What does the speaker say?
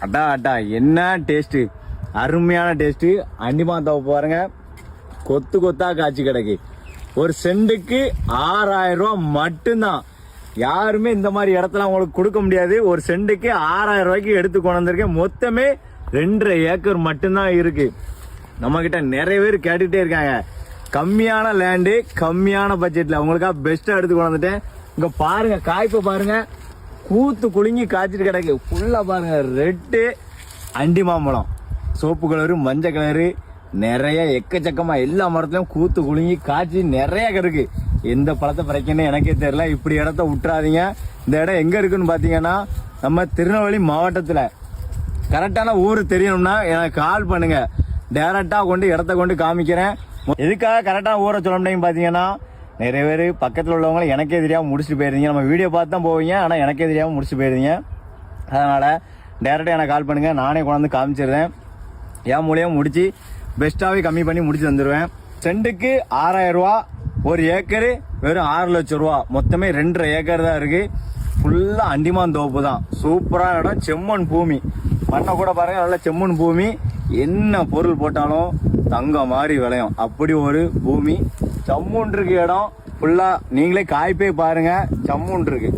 அட்டா அட்டா என்ன டேஸ்ட்டு, அருமையான டேஸ்ட்டு. அண்டிமான் தோப்பு பாருங்க, கொத்து கொத்தா காய்ச்சி கிடக்கு. ஒரு சென்ட்டுக்கு 6000 ரூபா மட்டும்தான். யாருமே இந்த மாதிரி இடத்துல உங்களுக்கு கொடுக்க முடியாது. ஒரு சென்ட்டுக்கு 6000 ரூபாய்க்கு எடுத்து கொண்டு வந்திருக்கேன். மொத்தமே 2.5 ஏக்கர் மட்டும்தான் இருக்கு. நம்ம கிட்ட நிறைய பேர் கேட்டுக்கிட்டே இருக்காங்க, கம்மியான லேண்டு கம்மியான பட்ஜெட்ல உங்களுக்காக பெஸ்டா எடுத்து கொண்டு வந்துட்டேன். இங்க பாருங்க, காய்ப்பு பாருங்க, கூத்து குலுங்கி காய்ச்சிட்டு கிடக்கு. ஃபுல்லா பாருங்க, ரெட்டு அண்டி மாம்பழம், சோப்பு கலரு, மஞ்சள் கலரு, நிறைய எக்கச்சக்கமா எல்லா மரத்துலயும் கூத்து குலுங்கி காய்ச்சி நிறைய இருக்கு. எந்த பழத்தை பறிக்கணும்னு எனக்கே தெரியல. இப்படி இடத்த விட்டுறாதீங்க. இந்த இடம் எங்க இருக்குன்னு பாத்தீங்கன்னா நம்ம திருநெல்வேலி மாவட்டத்துல. கரெக்டான ஊர் தெரியணும்னா எனக்கு கால் பண்ணுங்க, டைரக்டா கொண்டு இடத்த கொண்டு காமிக்கிறேன். எதுக்காக கரெக்டான ஊரை சொல்லணும்னு பாத்தீங்கன்னா, நிறைய பேர் பக்கத்தில் உள்ளவங்களும் எனக்கே தெரியாம முடிச்சுட்டு போயிருந்தீங்க. நம்ம வீடியோ பார்த்து தான் போவீங்க, ஆனா எனக்கே தெரியாம முடிச்சுட்டு போயிருந்தீங்க. அதனால டைரக்டா எனக்கு கால் பண்ணுங்க, நானே கொண்டாந்து காமிச்சிடுறேன். என் மூலியம் முடிச்சு பெஸ்ட்டாவே கம்மி பண்ணி முடிச்சு தந்துடுவேன். சென்ட்டுக்கு 6000 ரூபா, ஒரு ஏக்கரு வெறும் 6 லட்சம் ரூபா. மொத்தமே 2.5 ஏக்கர் தான் இருக்கு. ஃபுல்லா அண்டிமான் தோப்பு தான். சூப்பரான இடம், செம்மண் பூமி. மண்ணை கூட பாருங்க, நல்ல செம்மண் பூமி. என்ன பொருள் போட்டாலும் தங்கம் மாதிரி விளையும், அப்படி ஒரு பூமி. சம்முன் இருக்கு இடம் ஃபுல்லா. நீங்களே காய்ப்பே பாருங்க, சம்முன் இருக்கு.